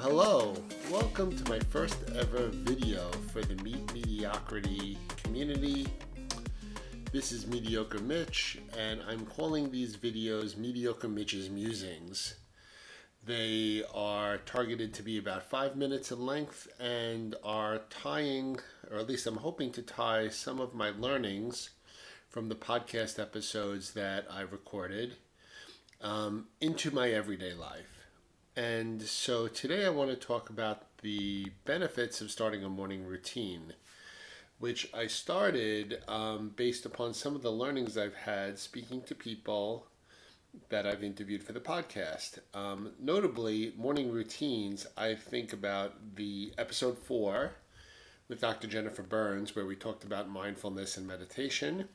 Hello. Welcome to my first ever video for the Meet Mediocrity community. This is Mediocre Mitch, and I'm calling these videos Mediocre Mitch's Musings. They are targeted to be about 5 minutes in length and are tying, or at least I'm hoping to tie, some of my learnings from the podcast episodes that I recorded into my everyday life. And so today I want to talk about the benefits of starting a morning routine, which I started based upon some of the learnings I've had speaking to people that I've interviewed for the podcast. Notably, morning routines, I think about the episode 4 with Dr. Jennifer Burns, where we talked about mindfulness and meditation.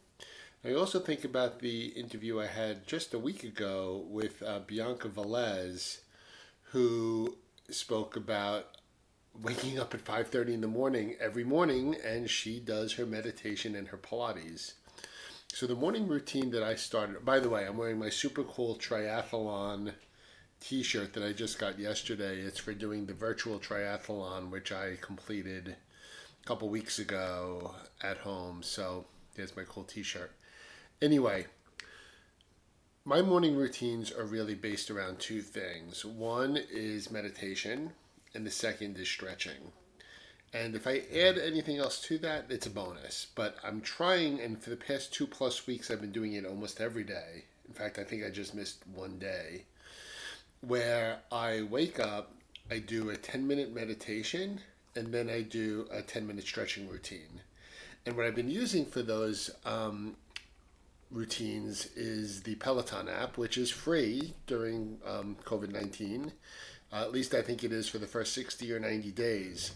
I also think about the interview I had just a week ago with Bianca Velez, who spoke about waking up at 5:30 in the morning every morning, and she does her meditation and her Pilates. So the morning routine that I started, by the way, I'm wearing my super cool triathlon t-shirt that I just got yesterday. It's for doing the virtual triathlon, which I completed a couple weeks ago at home. So here's my cool t-shirt. Anyway, my morning routines are really based around two things. One is meditation, and the second is stretching. And if I add anything else to that, it's a bonus. But I'm trying, and for the past 2+ weeks, I've been doing it almost every day. In fact, I think I just missed one day, where I wake up, I do a 10-minute meditation, and then I do a 10-minute stretching routine. And what I've been using for those routines is the Peloton App, which is free during COVID-19. At least I think it is for the first 60 or 90 days.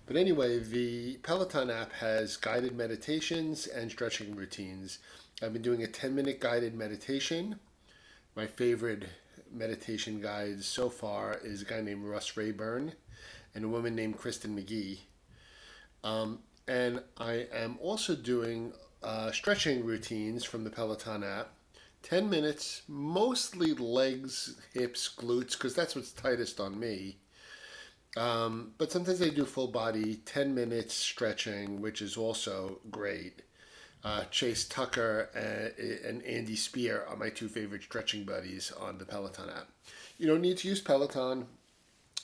But anyway, the Peloton App has guided meditations and stretching routines. I've been doing a 10-minute guided meditation. My favorite meditation guide so far is a guy named Russ Rayburn and a woman named Kristen McGee. And I am also doing stretching routines from the Peloton App. 10 minutes, mostly legs, hips, glutes, because that's what's tightest on me. But sometimes I do full body, 10 minutes stretching, which is also great. Chase Tucker and Andy Spear are my two favorite stretching buddies on the Peloton App. You don't need to use Peloton.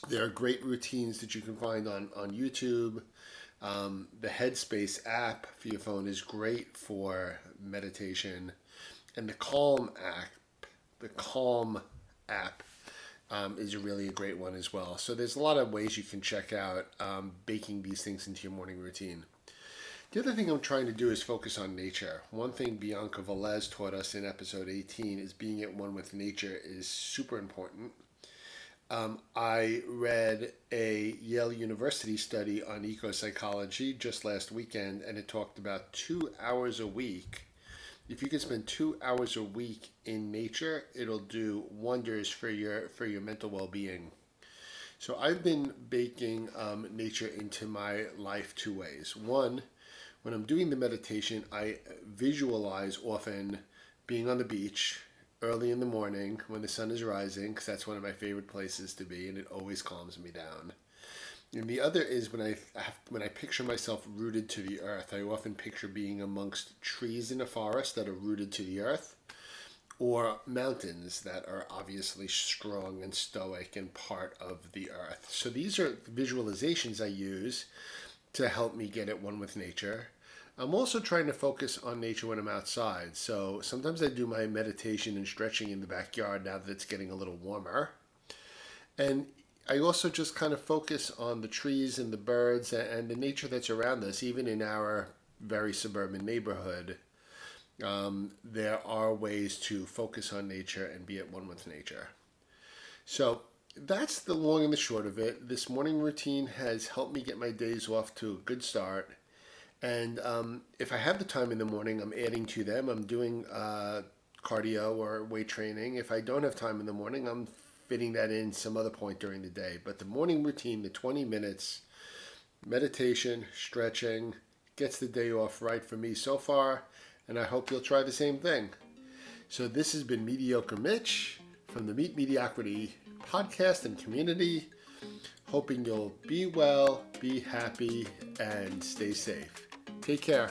There are great routines that you can find on YouTube. The Headspace app for your phone is great for meditation, and the Calm app is really a great one as well. So there's a lot of ways you can check out baking these things into your morning routine. The other thing I'm trying to do is focus on nature. One thing Bianca Velez taught us in episode 18 is being at one with nature is super important. I read a Yale University study on eco-psychology just last weekend, and it talked about 2 hours a week. If you can spend 2 hours a week in nature, it'll do wonders for your mental well-being. So I've been baking nature into my life two ways. One, when I'm doing the meditation, I visualize often being on the beach early in the morning when the sun is rising, because that's one of my favorite places to be, and it always calms me down. And the other is when I picture myself rooted to the earth. I often picture being amongst trees in a forest that are rooted to the earth, or mountains that are obviously strong and stoic and part of the earth. So these are visualizations I use to help me get at one with nature. I'm also trying to focus on nature when I'm outside. So sometimes I do my meditation and stretching in the backyard now that it's getting a little warmer. And I also just kind of focus on the trees and the birds and the nature that's around us, even in our very suburban neighborhood. There are ways to focus on nature and be at one with nature. So that's the long and the short of it. This morning routine has helped me get my days off to a good start. And if I have the time in the morning, I'm adding to them. I'm doing cardio or weight training. If I don't have time in the morning, I'm fitting that in some other point during the day. But the morning routine, the 20 minutes, meditation, stretching, gets the day off right for me so far. And I hope you'll try the same thing. So this has been Mediocre Mitch from the Meet Mediocrity Podcast and community. Hoping you'll be well, be happy, and stay safe. Take care.